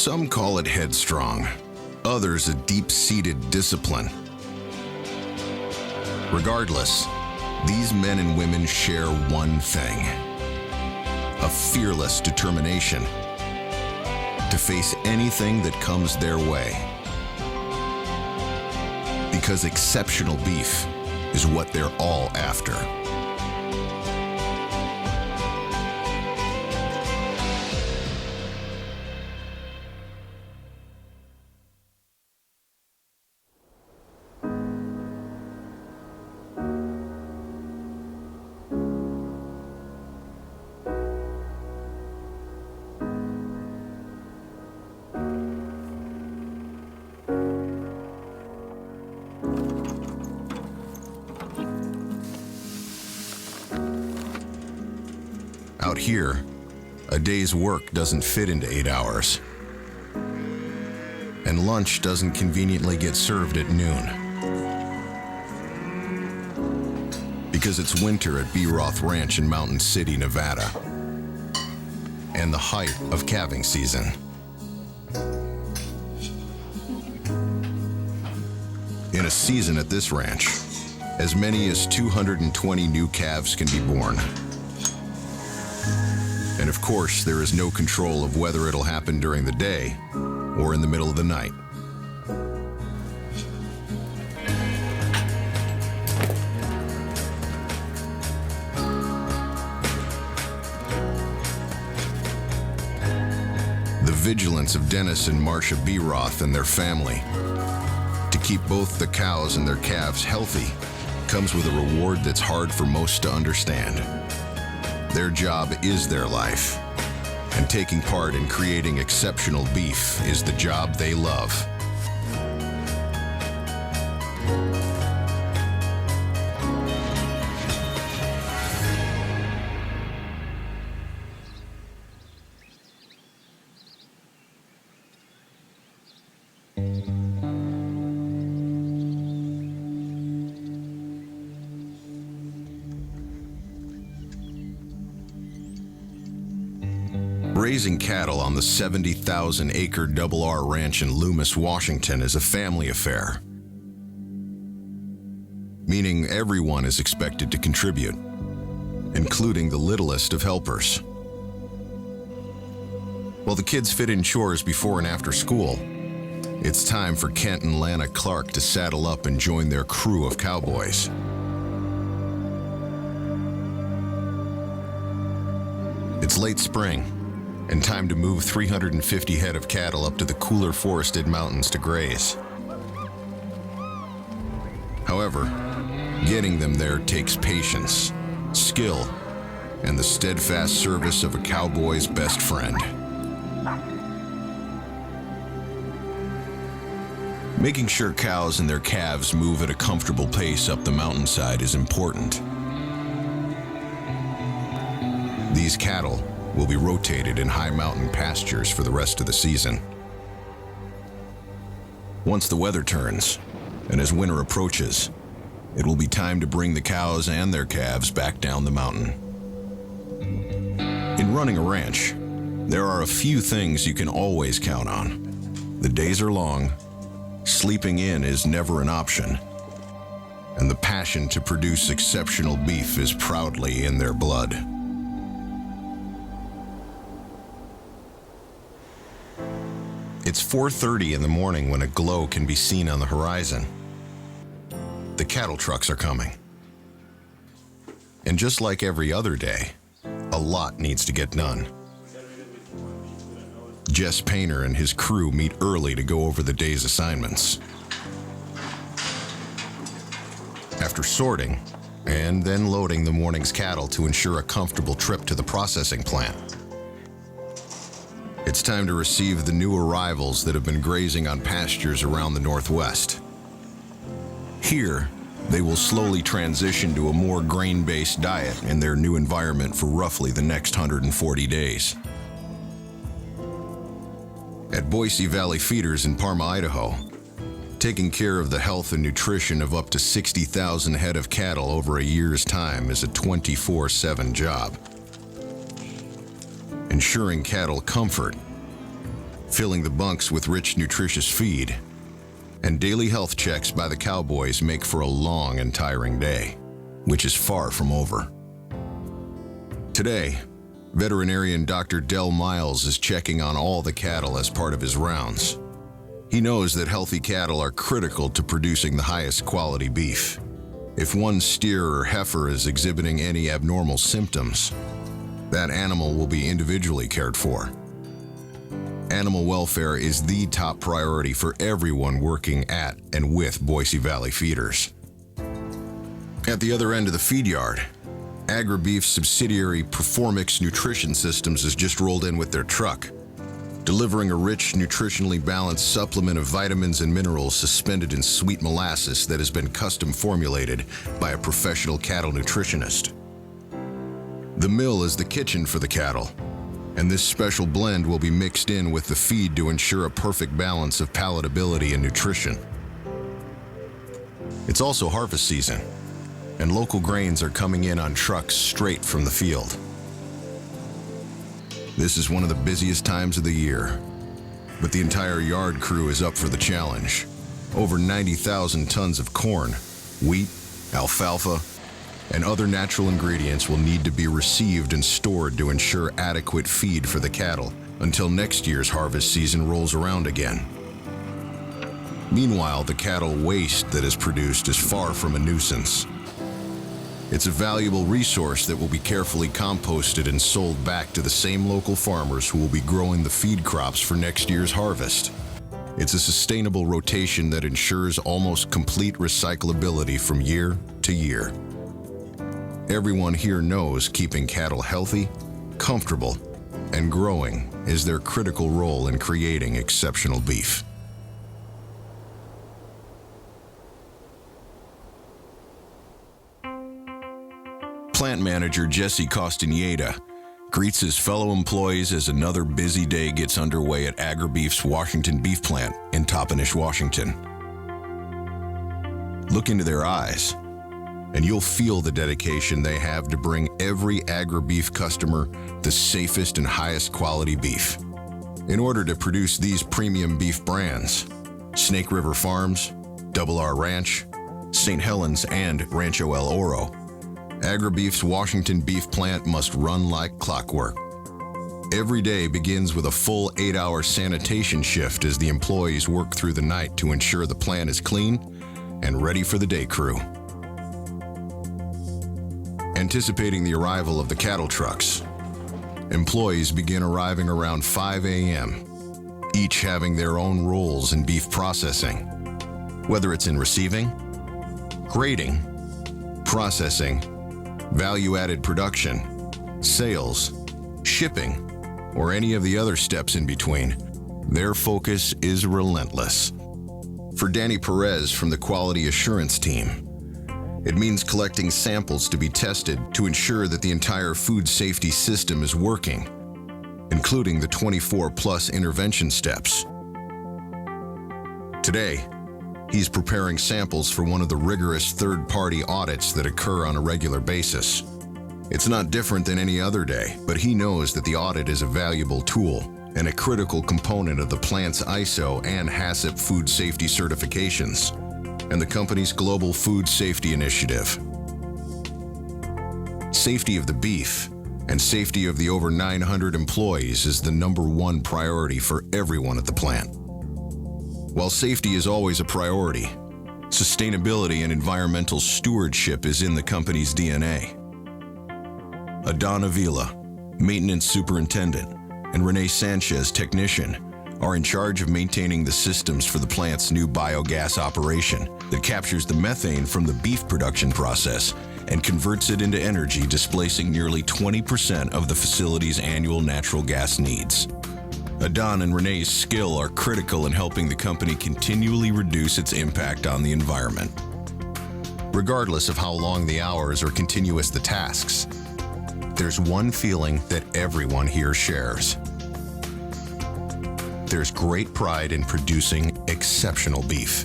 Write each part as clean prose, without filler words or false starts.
Some call it headstrong, others a deep-seated discipline. Regardless, these men and women share one thing: a fearless determination to face anything that comes their way. Because exceptional beef is what they're all after. Out here, a day's work doesn't fit into 8 hours. And lunch doesn't conveniently get served at noon. Because it's winter at Beeroth Ranch in Mountain City, Nevada. And the height of calving season. In a season at this ranch, as many as 220 new calves can be born. And of course, there is no control of whether it'll happen during the day or in the middle of the night. The vigilance of Dennis and Marcia Beeroth and their family to keep both the cows and their calves healthy comes with a reward that's hard for most to understand. Their job is their life, and taking part in creating exceptional beef is the job they love. Raising cattle on the 70,000-acre Double R Ranch in Loomis, Washington is a family affair, meaning everyone is expected to contribute, including the littlest of helpers. While the kids fit in chores before and after school, it's time for Kent and Lana Clark to saddle up and join their crew of cowboys. It's late spring, and time to move 350 head of cattle up to the cooler forested mountains to graze. However, getting them there takes patience, skill, and the steadfast service of a cowboy's best friend. Making sure cows and their calves move at a comfortable pace up the mountainside is important. These cattle will be rotated in high mountain pastures for the rest of the season. Once the weather turns, and as winter approaches, it will be time to bring the cows and their calves back down the mountain. In running a ranch, there are a few things you can always count on. The days are long, sleeping in is never an option, and the passion to produce exceptional beef is proudly in their blood. It's 4:30 in the morning when a glow can be seen on the horizon. The cattle trucks are coming. And just like every other day, a lot needs to get done. Jess Painter and his crew meet early to go over the day's assignments. After sorting, and then loading the morning's cattle to ensure a comfortable trip to the processing plant, it's time to receive the new arrivals that have been grazing on pastures around the Northwest. Here, they will slowly transition to a more grain-based diet in their new environment for roughly the next 140 days. At Boise Valley Feeders in Parma, Idaho, taking care of the health and nutrition of up to 60,000 head of cattle over a year's time is a 24/7 job. Ensuring cattle comfort filling the bunks with rich, nutritious feed, and daily health checks by the cowboys make for a long and tiring day, which is far from over. Today, veterinarian Dr. Del Miles is checking on all the cattle as part of his rounds. He knows that healthy cattle are critical to producing the highest quality beef. If one steer or heifer is exhibiting any abnormal symptoms, that animal will be individually cared for. Animal welfare is the top priority for everyone working at and with Boise Valley feeders. At the other end of the feed yard, Agribeef subsidiary Performix Nutrition Systems has just rolled in with their truck, delivering a rich, nutritionally balanced supplement of vitamins and minerals suspended in sweet molasses that has been custom formulated by a professional cattle nutritionist. The mill is the kitchen for the cattle, and this special blend will be mixed in with the feed to ensure a perfect balance of palatability and nutrition. It's also harvest season, and local grains are coming in on trucks straight from the field. This is one of the busiest times of the year, but the entire yard crew is up for the challenge. Over 90,000 tons of corn, wheat, alfalfa, and other natural ingredients will need to be received and stored to ensure adequate feed for the cattle until next year's harvest season rolls around again. Meanwhile, the cattle waste that is produced is far from a nuisance. It's a valuable resource that will be carefully composted and sold back to the same local farmers who will be growing the feed crops for next year's harvest. It's a sustainable rotation that ensures almost complete recyclability from year to year. Everyone here knows keeping cattle healthy, comfortable, and growing is their critical role in creating exceptional beef. Plant manager Jesse Castaneda greets his fellow employees as another busy day gets underway at Agribeef's Washington beef plant in Toppenish, Washington. Look into their eyes, and you'll feel the dedication they have to bring every Agribeef customer the safest and highest quality beef. In order to produce these premium beef brands, Snake River Farms, Double R Ranch, St. Helens, and Rancho El Oro, Agribeef's Washington beef plant must run like clockwork. Every day begins with a full 8-hour sanitation shift as the employees work through the night to ensure the plant is clean and ready for the day crew. Anticipating the arrival of the cattle trucks, employees begin arriving around 5 a.m., each having their own roles in beef processing, whether it's in receiving, grading, processing, value-added production, sales, shipping, or any of the other steps in between. Their focus is relentless. For Danny Perez from the Quality Assurance Team, it means collecting samples to be tested to ensure that the entire food safety system is working, including the 24+ intervention steps. Today, he's preparing samples for one of the rigorous third-party audits that occur on a regular basis. It's not different than any other day, but he knows that the audit is a valuable tool and a critical component of the plant's ISO and HACCP food safety certifications and the company's global food safety initiative. Safety of the beef and safety of the over 900 employees is the #1 priority for everyone at the plant. While safety is always a priority, sustainability and environmental stewardship is in the company's DNA. Adon Avila, maintenance superintendent, and Renee Sanchez, technician, are in charge of maintaining the systems for the plant's new biogas operation that captures the methane from the beef production process and converts it into energy, displacing nearly 20% of the facility's annual natural gas needs. Adon and Renee's skill are critical in helping the company continually reduce its impact on the environment. Regardless of how long the hours or continuous the tasks, there's one feeling that everyone here shares. There's great pride in producing exceptional beef.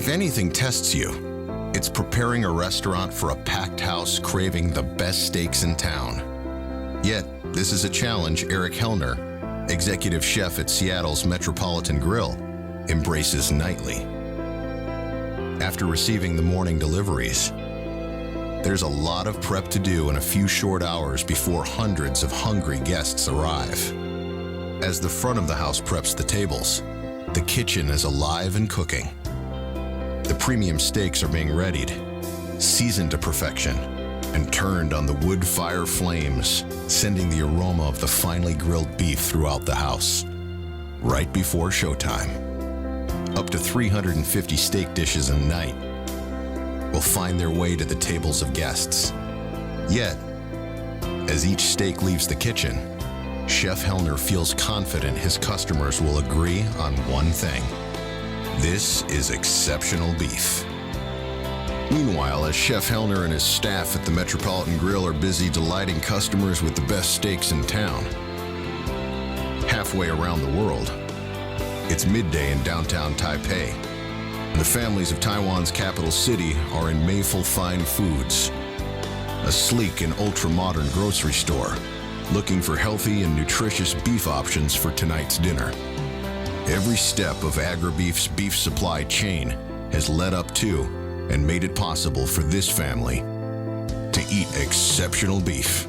If anything tests you, it's preparing a restaurant for a packed house craving the best steaks in town. Yet, this is a challenge Eric Hellner, executive chef at Seattle's Metropolitan Grill, embraces nightly. After receiving the morning deliveries, there's a lot of prep to do in a few short hours before hundreds of hungry guests arrive. As the front of the house preps the tables, the kitchen is alive and cooking. The premium steaks are being readied, seasoned to perfection, and turned on the wood fire flames, sending the aroma of the finely grilled beef throughout the house. Right before showtime, up to 350 steak dishes a night will find their way to the tables of guests. Yet, as each steak leaves the kitchen, Chef Hellner feels confident his customers will agree on one thing: this is exceptional beef. Meanwhile, as Chef Hellner and his staff at the Metropolitan Grill are busy delighting customers with the best steaks in town, halfway around the world, it's midday in downtown Taipei, and the families of Taiwan's capital city are in Mayful Fine Foods, a sleek and ultra-modern grocery store, looking for healthy and nutritious beef options for tonight's dinner. Every step of Agribeef's beef supply chain has led up to and made it possible for this family to eat exceptional beef.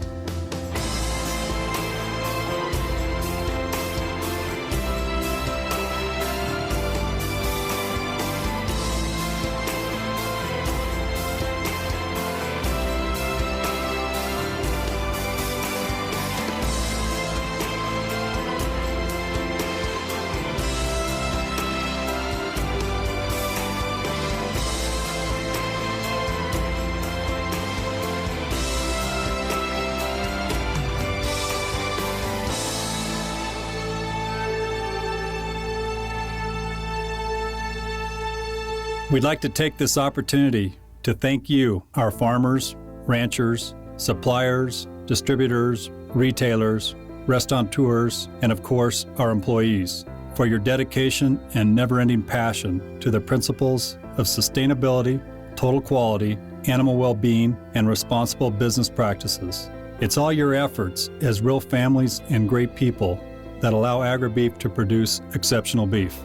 We'd like to take this opportunity to thank you, our farmers, ranchers, suppliers, distributors, retailers, restaurateurs, and of course, our employees, for your dedication and never-ending passion to the principles of sustainability, total quality, animal well-being, and responsible business practices. It's all your efforts as real families and great people that allow Agribeef to produce exceptional beef.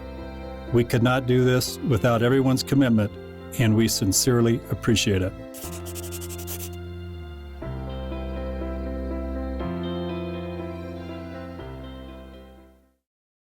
We could not do this without everyone's commitment, and we sincerely appreciate it.